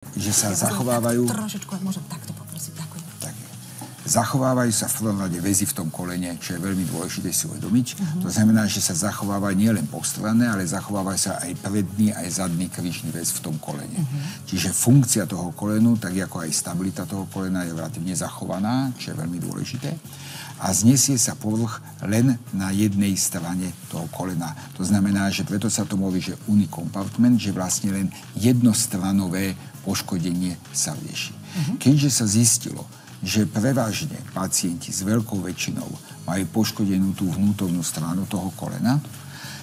že sa zachovávajú... Trošičku, môžem takto poprosiť, ďakujem. Tak je. Zachovávajú sa v prvom rade väzy v tom kolene, čo je veľmi dôležité si uvedomiť. To znamená, že sa zachovávajú nielen postranné, ale zachovávajú sa aj predný, aj zadný krížny väz v tom kolene. Čiže funkcia toho kolenu, tak ako aj stabilita toho kolena je relatívne zachovaná, čo je veľmi dôležité. A znesie sa povrch len na jednej strane toho kolena. To znamená, že preto sa to hovorí, že unicompartment, že vlastne len jednostranové poškodenie sa rieši. Keďže sa zistilo, že prevažne pacienti s veľkou väčšinou majú poškodenú tú vnútornú stranu toho kolena,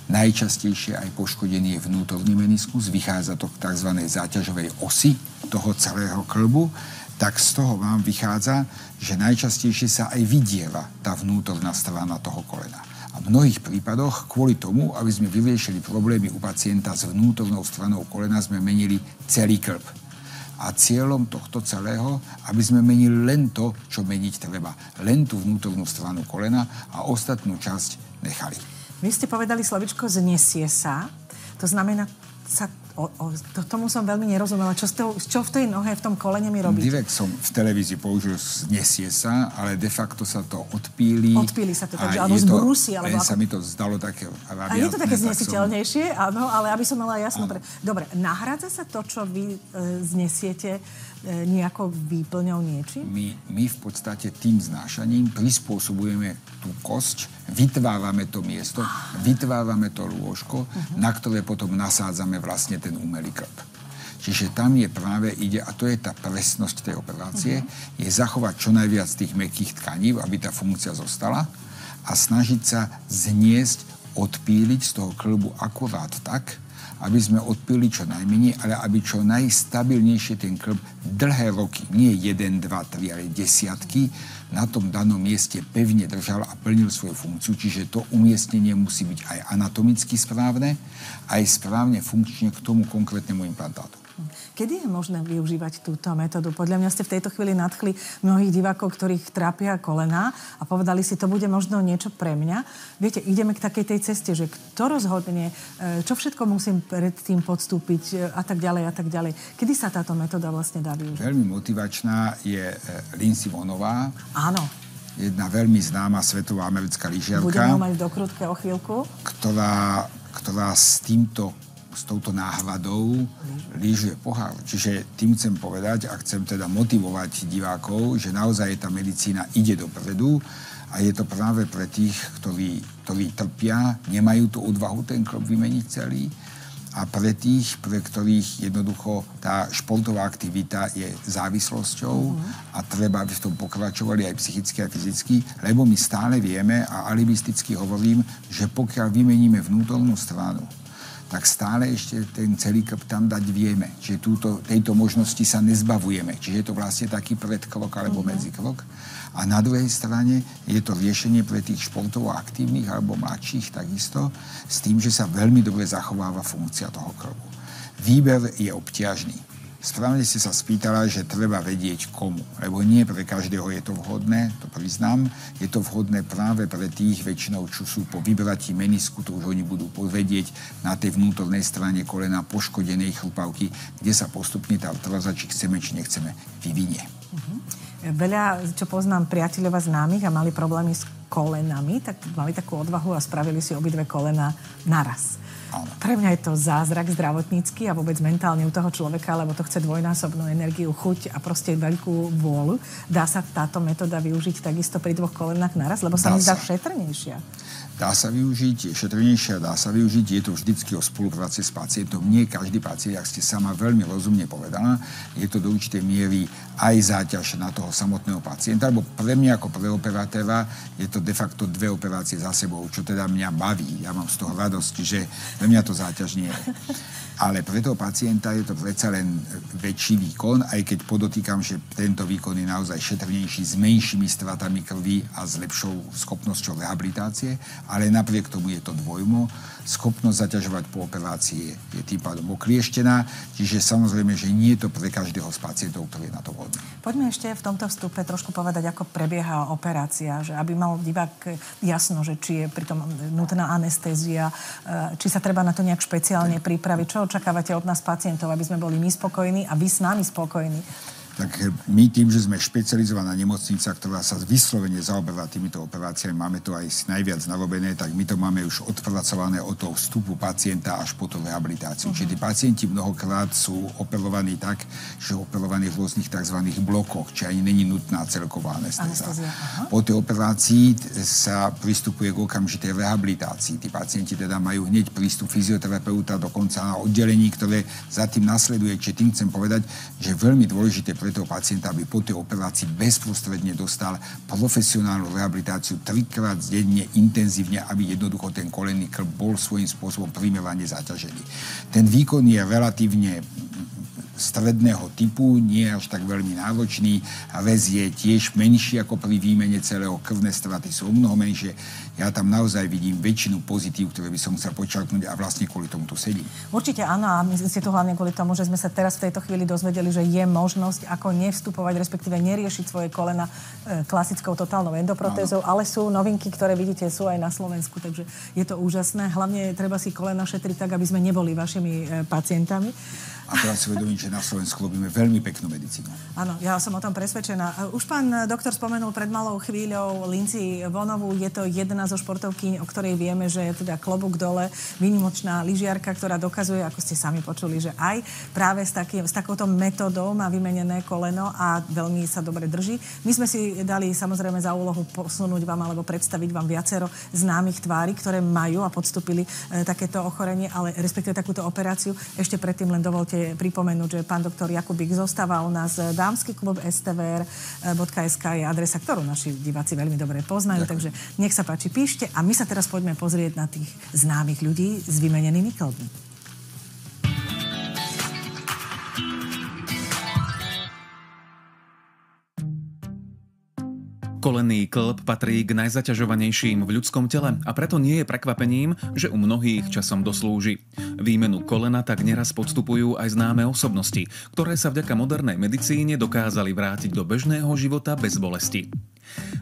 najčastejšie aj poškodený je vnútorný meniskus, vychádza to k tzv. Záťažovej osy toho celého kĺbu, tak z toho vám vychádza, že najčastejšie sa aj vydieva tá vnútorná strana toho kolena. A v mnohých prípadoch kvôli tomu, aby sme vyriešili problémy u pacienta s vnútornou stranou kolena, sme menili celý kĺb. A cieľom tohto celého, aby sme menili len to, čo meniť treba. Len tú vnútornú stranu kolena a ostatnú časť nechali. Vy ste povedali slovičko znesie sa. To znamená tomu som veľmi nerozumela. Čo v tej nohe, v tom kolene mi robí? Direkt som v televízii použil znesie sa, ale de facto sa to odpíli. Odpíli sa to, takže alebo zbrúsi. Len sa mi to zdalo také rabiatné. A je to také znesiteľnejšie, áno, ale aby som mala jasno. Dobre, nahrádza sa to, čo vy znesiete nejako výplňou niečím? My v podstate tým znášaním prispôsobujeme tú kosť, vytvárame to miesto, vytvárame to lôžko, na ktoré potom nasádzame vlastne ten umelý kĺb. Čiže tam je práve ide, a to je tá presnosť tej operácie, je zachovať čo najviac tých mäkkých tkaní, aby tá funkcia zostala a snažiť sa zniesť, odpíliť z toho kĺbu akurát tak, aby sme odpili čo najmenej, ale aby čo najstabilnejšie ten kĺb dlhé roky, nie 1, 2, 3, ale desiatky, na tom danom mieste pevne držal a plnil svoju funkciu. Čiže to umiestnenie musí byť aj anatomicky správne, aj správne funkčne k tomu konkrétnemu implantátu. Kedy je možné využívať túto metódu? Podľa mňa ste v tejto chvíli nadchli mnohých divákov, ktorých trápia kolená a povedali si, to bude možno niečo pre mňa. Viete, ideme k takej tej ceste, že kto rozhodne, čo všetko musím pred tým podstúpiť a tak ďalej a tak ďalej. Kedy sa táto metóda vlastne dá využiť? Veľmi motivačná je Lynn Simonová. Áno. Jedna veľmi známa svetová americká lyžiarka. Budeme ho mať v dokrutke o chvíľku. Ktorá s touto náhľadou lyžuje pohár. Čiže tým chcem povedať a chcem teda motivovať divákov, že naozaj tá medicína ide dopredu a je to práve pre tých, ktorí trpia, nemajú tú odvahu ten kĺb vymeniť celý a pre tých, pre ktorých jednoducho tá športová aktivita je závislosťou a treba, aby v tom pokračovali aj psychicky a fyzicky, lebo my stále vieme a alibisticky hovorím, že pokiaľ vymeníme vnútornú stranu, tak stále ešte ten celý kĺb tam dať vieme. Čiže tejto možnosti sa nezbavujeme. Čiže je to vlastne taký predkrok alebo medzikrok. A na druhej strane je to riešenie pre tých športovo aktívnych alebo mladších takisto, s tým, že sa veľmi dobre zachováva funkcia toho kĺbu. Výber je obťažný. Správne ste sa spýtala, že treba vedieť komu, lebo nie pre každého je to vhodné, to priznám. Je to vhodné práve pre tých väčšinou, čo sú po vybratí menisku, to už oni budú vedieť na tej vnútornej strane kolena poškodenej chrupavky, kde sa postupne tá artróza, či chceme, či nechceme, vyvinie. Veľa, čo poznám priateľov a známych a mali problémy s kolenami, tak mali takú odvahu a spravili si obidve kolena naraz. Pre mňa je to zázrak zdravotnícky a vôbec mentálne u toho človeka, lebo to chce dvojnásobnú energiu, chuť a proste veľkú vôľu. Dá sa táto metóda využiť takisto pri dvoch kolenách naraz, lebo sa mi zdá šetrnejšia. Dá sa využiť, šetrnejšia, dá sa využiť, je to vždycky o spolupráci s pacientom. Nie každý pacient, ak ste sama veľmi rozumne povedala, je to do určitej miery aj záťaž na toho samotného pacienta, lebo pre mňa ako pre operatéra je to de facto 2 operácie za sebou, čo teda mňa baví. Ja mám z toho radosť, čiže pre mňa to záťaž nie je. Ale pre toho pacienta je to predsa len väčší výkon, aj keď podotýkam, že tento výkon je naozaj šetrnejší s menšími stratami krvi a s lepšou schopnosťou rehabilitácie. ale napriek tomu je to dvojmo. Schopnosť zaťažovať po operácii je tým pádom oklieštená, čiže samozrejme, že nie je to pre každého z pacientov, ktorý je na to vhodný. Poďme ešte v tomto vstupe trošku povedať, ako prebieha operácia, že aby mal divák jasno, že či je pritom nutná anestézia, či sa treba na to nejak špeciálne pripraviť. Čo očakávate od nás pacientov, aby sme boli my spokojní a vy s nami spokojní? Tak my tým, že sme špecializovaná nemocnica, ktorá sa vyslovene zaoberá týmito operáciami, máme to aj najviac narobené, tak my to máme už odpracované od toho vstupu pacienta až po tú rehabilitáciu. Čiže tí pacienti mnohokrát sú operovaní tak, že operovaní v rôznych tzv. Blokoch, či ani není nutná celková anestézia. Po tej operácii sa pristupuje k okamžitej rehabilitácii. Tí pacienti teda majú hneď prístup fyzioterapeuta, dokonca na oddelení, ktoré za tým nasleduje. Čiže tým chcem povedať, že je veľmi dôležité pre toho pacienta, aby po tej operácii bezprostredne dostal profesionálnu rehabilitáciu 3-krát denne intenzívne, aby jednoducho ten kolenný kĺb bol svojím spôsobom primerane zaťažený. Ten výkon je relatívne stredného typu, nie až tak veľmi náročný a väz je tiež menší ako pri výmene celého, krvné straty sú o mnoho menšie. Ja tam naozaj vidím väčšinu pozitív, ktoré by som chcel počerknúť a vlastne kvôli tomu tu sedím. Určite áno a my si tu hlavne kvôli tomu, že sme sa teraz v tejto chvíli dozvedeli, že je možnosť ako nevstupovať, respektíve neriešiť svoje kolena klasickou totálnou endoprotézou, ale sú novinky, ktoré vidíte, sú aj na Slovensku, takže je to úžasné. Hlavne treba si kolena šetriť tak, aby sme neboli vašimi pacientami. A teraz si uvedomiť, že na Slovensku robíme veľmi peknú medicínu. Áno, ja som o tom presvedčená. Už pán doktor spomenul pred malou chvíľou Lindsey Vonovú. Je to jedna zo športovkyň, o ktorej vieme, že je teda klobúk dole, výnimočná lyžiarka, ktorá dokazuje, ako ste sami počuli, že aj práve s takouto metodou má vymenené koleno a veľmi sa dobre drží. My sme si dali samozrejme za úlohu posunúť vám alebo predstaviť vám viacero známych tvári, ktoré majú a podstúpili takéto ochorenie, ale respektíve takúto operáciu. Ešte predtým len dovolte pripomenúť, že pán doktor Jakubík zostáva u nás. Dámsky klub stvr.sk je adresa, ktorú naši diváci veľmi dobre poznajú, takže nech sa páči, píšte a my sa teraz poďme pozrieť na tých známych ľudí s vymenenými kĺbmi. Kolenný kĺb patrí k najzaťažovanejším v ľudskom tele a preto nie je prekvapením, že u mnohých časom doslúži. Výmenu kolena tak neraz podstupujú aj známe osobnosti, ktoré sa vďaka modernej medicíne dokázali vrátiť do bežného života bez bolesti.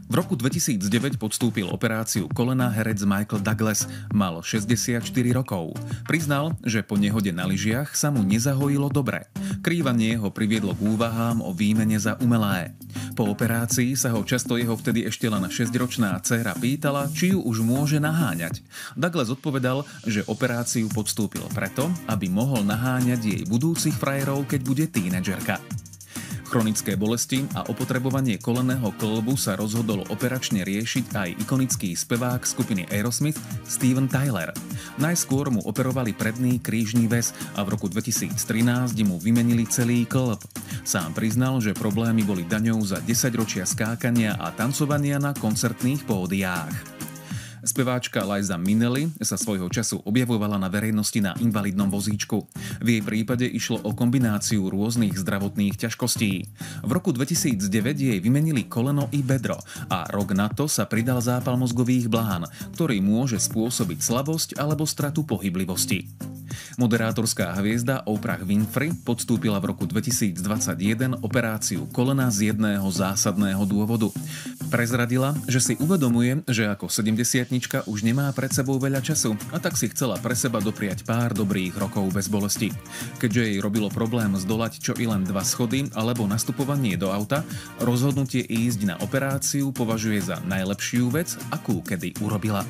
V roku 2009 podstúpil operáciu kolena herec Michael Douglas, mal 64 rokov. Priznal, že po nehode na lyžiach sa mu nezahojilo dobre. Krývanie ho priviedlo k úvahám o výmene za umelé. Po operácii sa ho často jeho vtedy ešte len 6-ročná dcéra pýtala, či ju už môže naháňať. Douglas odpovedal, že operáciu podstúpil preto, aby mohol naháňať jej budúcich frajerov, keď bude tínedžerka. Chronické bolesti a opotrebovanie kolenného kĺbu sa rozhodol operačne riešiť aj ikonický spevák skupiny Aerosmith Steven Tyler. Najskôr mu operovali predný krížny väz a v roku 2013 mu vymenili celý kĺb. Sám priznal, že problémy boli daňou za 10 ročia skákania a tancovania na koncertných pódiách. Speváčka Liza Minnelli sa svojho času objavovala na verejnosti na invalidnom vozíčku. V jej prípade išlo o kombináciu rôznych zdravotných ťažkostí. V roku 2009 jej vymenili koleno i bedro a rok na to sa pridal zápal mozgových blán, ktorý môže spôsobiť slabosť alebo stratu pohyblivosti. Moderátorská hviezda Oprah Winfrey podstúpila v roku 2021 operáciu kolena z jedného zásadného dôvodu. Prezradila, že si uvedomuje, že ako 70-tnička už nemá pred sebou veľa času a tak si chcela pre seba dopriať pár dobrých rokov bez bolesti. Keďže jej robilo problém zdolať čo i len 2 schody alebo nastupovanie do auta, rozhodnutie ísť na operáciu považuje za najlepšiu vec, akú kedy urobila.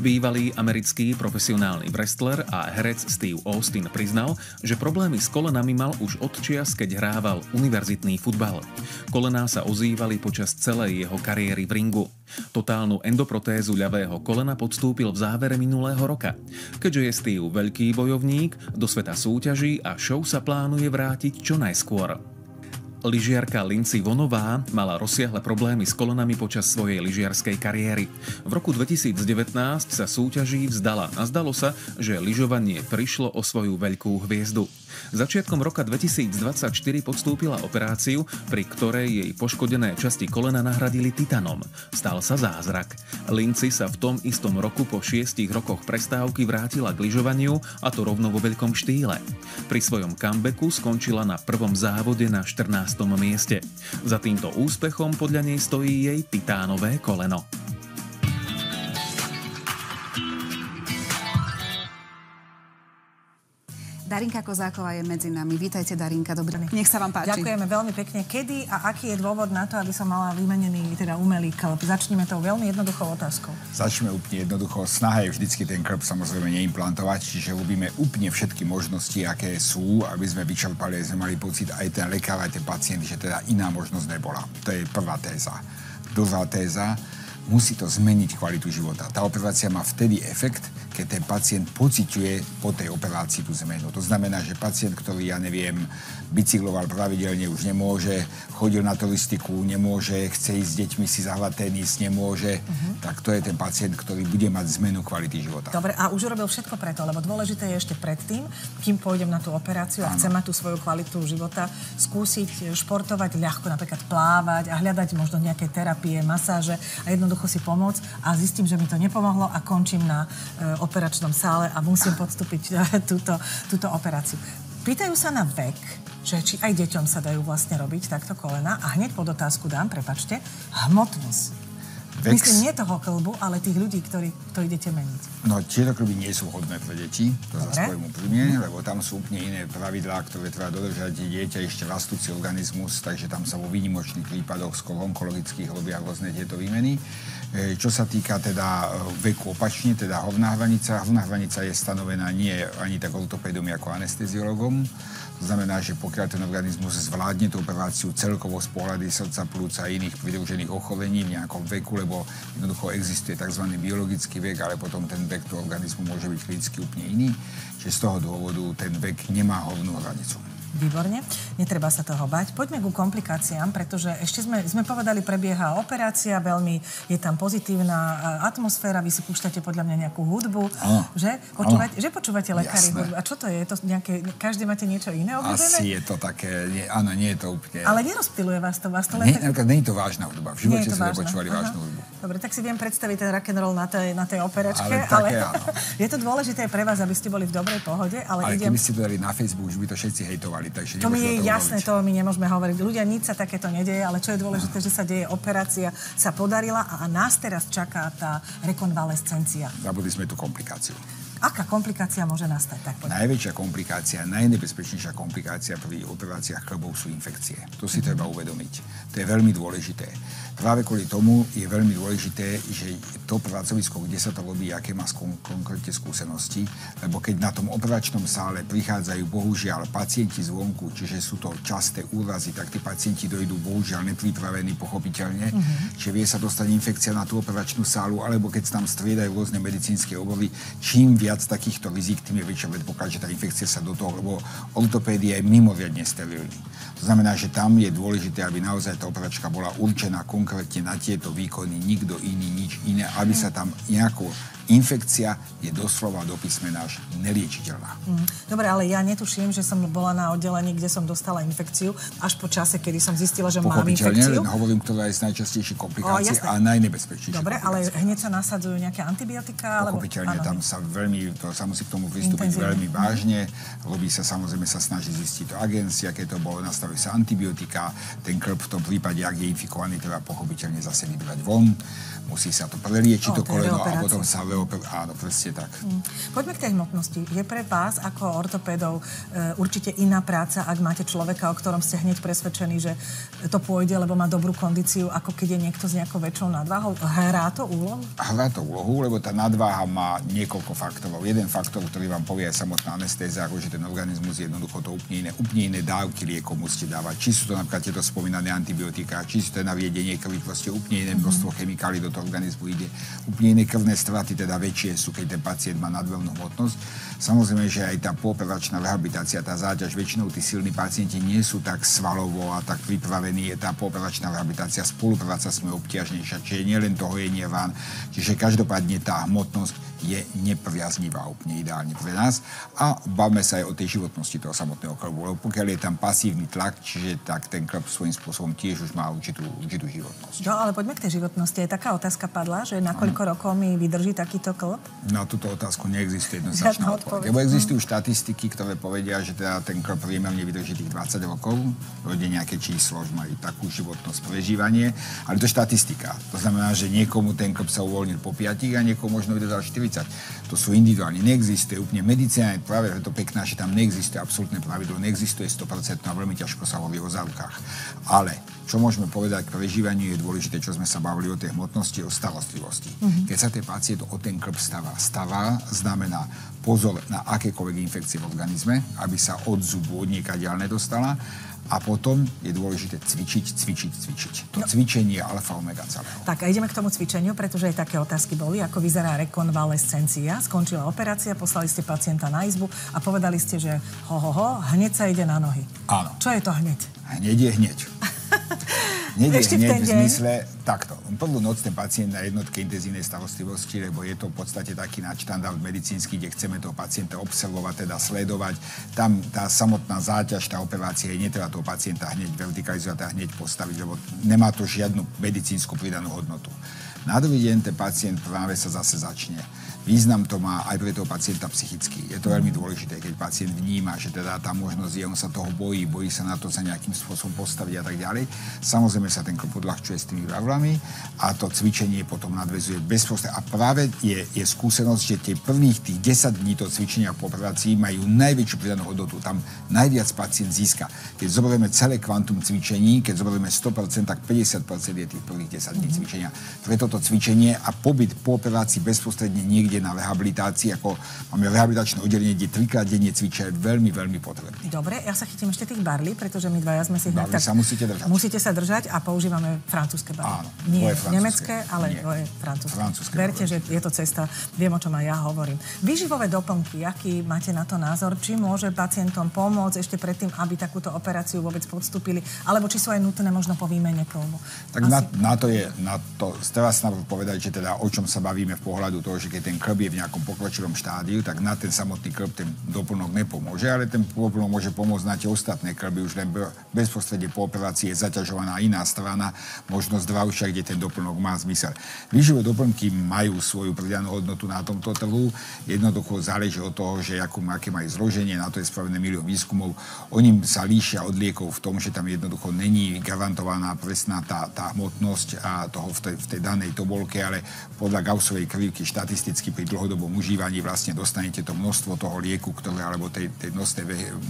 Bývalý americký profesionálny wrestler a herec Steve Austin priznal, že problémy s kolenami mal už od čias, keď hrával univerzitný futbal. Kolená sa ozývali počas celej jeho kariéry v ringu. Totálnu endoprotézu ľavého kolena podstúpil v závere minulého roka. Keďže je Steve veľký bojovník, do sveta súťaží a show sa plánuje vrátiť čo najskôr. Lyžiarka Lindsey Vonová mala rozsiahle problémy s kolenami počas svojej lyžiarskej kariéry. V roku 2019 sa súťaží vzdala a zdalo sa, že lyžovanie prišlo o svoju veľkú hviezdu. Začiatkom roka 2024 podstúpila operáciu, pri ktorej jej poškodené časti kolena nahradili titanom. Stal sa zázrak. Lindsay sa v tom istom roku po 6 rokoch prestávky vrátila k lyžovaniu, a to rovno vo veľkom štýle. Pri svojom comebacku skončila na prvom závode na 14. mieste. Za týmto úspechom podľa nej stojí jej titánové koleno. Darinka Kozáková je medzi nami. Vítajte, Darinka. Dobrý. Nech sa vám páči. Ďakujeme veľmi pekne. Kedy a aký je dôvod na to, aby som mala vymenený teda umelý klb? Začneme tou veľmi jednoduchou otázkou. Začneme úplne jednoducho. Snaha je vždycky ten klb samozrejme neimplantovať, čiže robíme úplne všetky možnosti, aké sú, aby sme vyčerpali, aby sme mali pocit aj ten lekár, aj ten pacient, že teda iná možnosť nebola. To je prvá téza. Druhá téza, musí to zmeniť kvalitu života. Tá operácia má vtedy efekt, keď ten pacient pociťuje po tej operácii tú zmenu. To znamená, že pacient, ktorý, bicykloval pravidelne, už nemôže, chodil na turistiku, nemôže, chce ísť s deťmi si zahrať tenis, nemôže, tak to je ten pacient, ktorý bude mať zmenu kvality života. Dobre, a už urobil všetko preto, lebo dôležité je ešte predtým, kým pôjdem na tú operáciu a chcem mať tú svoju kvalitu života, skúsiť športovať ľahko, napríklad plávať a hľadať možno nejaké terapie, masáže a jednoducho si pomôcť a zistím, že mi to nepomohlo a končím na operačnom sále a musím podstúpiť túto operáciu. Pýtajú sa na vek, že či aj deťom sa dajú vlastne robiť takto kolena a hneď pod otázku dám, prepáčte, hmotnosť. Myslím, nie toho klbu, ale tých ľudí, ktorí to idete meniť. No, tieto klby nie sú vhodné pre deti, to zase poviem úprimne, lebo tam sú úplne iné pravidlá, ktoré treba dodržať. Dieťa ešte rastúci organizmus, takže tam sa vo výnimočných prípadoch skôr onkologických robia rôzne tieto výmeny. Čo sa týka teda veku opačne, teda horná hranica je stanovená nie ani tak ortopédom ako anesteziologom. To znamená, že pokiaľ ten organizmus zvládne tú operáciu celkovo z pohľady srdca, plúca a iných pridružených ochorení v nejakom veku, lebo jednoducho existuje tzv. Biologický vek, ale potom ten vek toho organizmu môže byť klinicky úplne iný. Čiže z toho dôvodu ten vek nemá hornú hranicu. Výborne, netreba sa toho bať. Poďme ku komplikáciám, pretože ešte sme povedali, prebieha operácia, veľmi je tam pozitívna atmosféra, vy si púšťate podľa mňa nejakú hudbu, že? Počúvate lekári hudbu. A čo to je? Je to nejaké, každý máte niečo iné obľúbené? Asi je to také, nie je to úplne... Ale nerozptyluje vás to len... Nie je to vážna hudba, v živote sme nepočúvali vážnu hudbu. Dobre, tak si viem predstaviť ten rock'n'roll na tej operačke, ale je to dôležité pre vás, aby ste boli v dobrej pohode, ale keby ste to dali na Facebook, už by to všetci hejtovali. To mi je jasné, to my nemôžeme hovoriť. Ľudia, nič sa takéto nedeje, ale čo je dôležité, že sa deje, operácia sa podarila a nás teraz čaká tá rekonvalescencia. Zabudli sme tú komplikáciu. Aká komplikácia môže nastať? Tak najväčšia komplikácia, najnebezpečnejšia komplikácia pri operáciách klbov sú infekcie. To si treba uvedomiť. To je veľmi dôležité. Práve kvôli tomu je veľmi dôležité, že to pracovisko, kde sa to robí, aké má konkrétne skúsenosti, lebo keď na tom operačnom sále prichádzajú bohužiaľ pacienti zvonku, čiže sú to časté úrazy, tak tí pacienti dojdú bohužiaľ nepripravení pochopiteľne, že vie sa dostať infekcia na tú operačnú sálu, alebo keď sa tam striedajú rôzne medicínske obory, čím viac takýchto rizik, tým je väčšia predpoklad, že tá infekcia sa do toho, lebo ortopédia je mimoriadne sterilný. To znamená, že tam je dôležité, aby naozaj tá operačka bola určená konkrétne na tieto výkony, nikto iný, nič iné, aby sa tam nejakou infekcia je doslova do písmena až neliečiteľná. Dobre, ale ja netuším, že som bola na oddelení, kde som dostala infekciu, až po čase, kedy som zistila, že mám infekciu. Len hovorím, ktorá je z najčastejších komplikácií a najnebezpečnejších. Dobre, ale hneď sa nasadzujú nejaké antibiotika? Pochopiteľne, tam sa musí k tomu pristúpiť veľmi vážne. Robí sa, samozrejme sa snaží zistiť to agencia, keď to bolo, nastavujú sa antibiotika. Ten klb v tom prípade, ak je infikovaný, treba pochopiteľne zase vybrať von. Musí sa to preliečiť, to koleno a potom sa áno, presne tak. Poďme k tej hmotnosti. Je pre vás ako ortopédov určite iná práca, ak máte človeka, o ktorom ste hneď presvedčení, že to pôjde, lebo má dobrú kondíciu, ako keď je niekto s nejakou väčšou nadváhou? Hrá to úlohu? Hrá to úlohu, lebo tá nadváha má niekoľko faktorov. Jeden faktor, ktorý vám povie aj samotná anestézia, ako že ten organizmus je jednoducho to úplne iné dávky liekov musíte dávať. Či sú to napríklad tieto spomínané antibiotika, či sú to naviedenie krvi, proste úplne iné množstvo chemikálií do toho organizmu ide. Úplne iné krvné straty, teda väčšie sú, keď ten pacient má nadmernú hmotnosť. Samozrejme, že aj tá pooperačná rehabilitácia, tá záťaž, väčšinou tí silní pacienti nie sú tak svalovo a tak pripravení. Tá pooperačná rehabilitácia, spolupráca sme obťažnejšia, čiže nielen to hojenie rán. Čiže každopádne tá hmotnosť je nepriaznivá úplne ideálne pre nás. A bavme sa aj o tej životnosti toho samotného klbu, lebo pokiaľ je tam pasívny tlak, čiže tak ten klb svojím spôsobom tiež už má určitú životnosť. No, ale poďme k tej životnosti. Aj taká otázka padla, že na koľko rokov mi vydrží takýto klb? Na túto otázku neexistuje jednoznačná odpoveď. Lebo existujú štatistiky, ktoré povedia, že teda ten klb priemerne vydrží tých 20 rokov. Dojde nejaké číslo, že majú takú životnosť, prežívanie, ale to je štatistika. To znamená, že niekomu ten klb sa uvoľnil po 5 a niekomu možno vydržal 40. To sú individuálne. Neexistuje úplne medicína, je práve to pekná, že tam neexistuje absolútne pravidlo, neexistuje 100% a veľmi ťažko sa hovorí o zárukách. Ale čo môžeme povedať k prežívaniu, je dôležité, čo sme sa bavili o tej hmotnosti, o starostlivosti. Keď sa ten pacient o ten klb stavá, znamená pozor na akékoľvek infekcie v organizme, aby sa od zubu od niekaďaľ nedostala. A potom je dôležité cvičiť. To cvičenie je alfa omega celého. Tak a ideme k tomu cvičeniu, pretože aj také otázky boli, ako vyzerá rekonvalescencia. Skončila operácia, poslali ste pacienta na izbu a povedali ste, že hneď sa ide na nohy. Áno. Čo je to hneď? Hneď je hneď. Hneď je hneď v zmysle takto. Prvú noc ten pacient na jednotke intenzívnej starostlivosti, lebo je to v podstate taký nadštandard medicínsky, kde chceme toho pacienta observovať, teda sledovať. Tam tá samotná záťaž, tá operácia, netreba toho pacienta hneď vertikalizovať a hneď postaviť, lebo nemá to žiadnu medicínsku pridanú hodnotu. Na druhý deň ten pacient práve sa zase začne. Význam to má aj pre toho pacienta psychicky. Je to veľmi dôležité, keď pacient vníma, že teda tá možnosť je, on sa toho bojí sa na to sa nejakým spôsobom postaviť a tak ďalej. Samozrejme sa ten klb podľahčuje s tými vravlami a to cvičenie potom nadväzuje bezprostredne. A práve je skúsenosť, že tie prvých tých 10 dní toho cvičenia po operácii majú najväčšiu pridanú hodnotu. Tam najviac pacient získa. Keď zoberieme celé kvantum cvičení, keď zoberieme 100%, tak 50% je tých prvých 10 dní cvičenia. Preto to cvičenie a pobyt po operácii bezprostredne niekde na rehabilitácii, ako máme rehabilitačné oddelenie, kde 3-krát denne cvičia, je veľmi, veľmi potrebný. Dobre, ja sa chytím ešte tých barlí, pretože my dvaja sme si barlí sa musíte držať. Musíte sa držať a používame francúzske barlí. Áno, nie nemecké, ale to je francúzske. Verte, že je to cesta, viem, o čom aj ja hovorím. Výživové doplnky, aký máte na to názor? Či môže pacientom pomôcť ešte predtým, aby takúto operáciu vôbec podstúpili, alebo či sú aj nutné možno po výmene klbu? Tak na to treba sa povedať, že teda o čom sa bavíme v pohľadu toho, že keď ten klb je v nejakom pokročilom štádiu, tak na ten samotný klb ten doplnok nepomôže, ale ten doplnok môže pomôcť na tie ostatné klby. Už len bezprostredne po operácii je zaťažovaná iná strana, možno zdravšia, kde ten doplnok má zmysel. Výživové doplnky majú svoju pridanú hodnotu na tomto trhu. Jednoducho záleží od toho, že aké majú zloženie, na to je spravené milión výskumov. Oni sa líšia od liekov v tom, že tam jednoducho není garantovaná presná tá hmotnosť a toho v tej danej tobolke, ale podľa Gaussovej krivky štatisticky pri dlhodobom užívaní vlastne dostanete to množstvo toho lieku, alebo tej množstve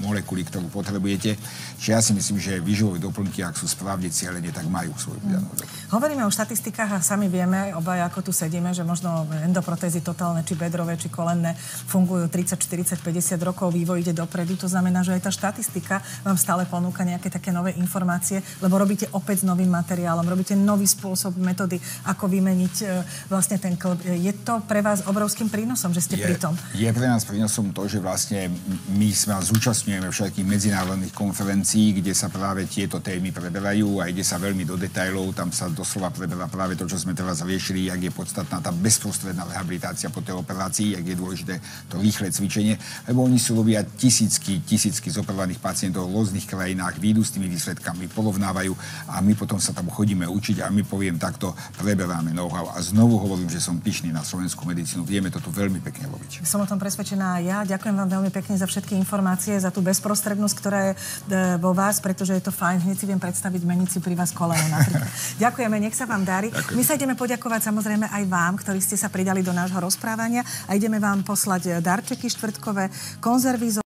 molekuly, ktorú potrebujete. Čiže ja si myslím, že výživové doplnky, ak sú správne cielene, tak majú svoju pridanú hodnotu. Hovoríme o štatistikách a sami vieme, obaja ako tu sedíme, že možno endoprotézy totálne, či bedrové, či kolenné fungujú 30, 40, 50 rokov, vývoj ide dopredu. To znamená, že aj tá štatistika vám stále ponúka nejaké také nové informácie, lebo robíte opäť s novým materiálom, robíte nový spôsob, metódy, ako vymeniť vlastne ten klb. Je to pre vás obrovským prínosom, že ste pri tom? Je pre nás prínosom to, že vlastne my sa zúčastňujeme všetkých medzinárodných konferencií, kde sa práve tieto témy preberajú a ide sa veľmi do detailov. Tam sa doslova preberá práve to, čo sme teraz riešili, jak je podstatná tá bezprostredná rehabilitácia po tej operácii, jak je dôležité to rýchle cvičenie, lebo oni sú robia tisícky zoperovaných pacientov v rôznych krajinách, výjdu s tými výsledkami, porovnávajú a my potom sa tam chodíme učiť a my poviem takto, preberáme know-how. A znovu hovorím, že som pyšný na slovenskú medicínu. Vieme to tu veľmi pekne robiť. Som o tom presvedčená aj ja. Ďakujem vám veľmi pekne za všetky informácie, za tú bezprostrednosť, ktorá je vo vás, pretože je to fajn. Hneď si viem predstaviť meniť si pri vás koleno napríklad. Ďakujeme, nech sa vám darí. Ďakujem. My sa ideme poďakovať samozrejme aj vám, ktorí ste sa pridali do nášho rozprávania a ideme vám poslať darčeky štvrtkové, konzervy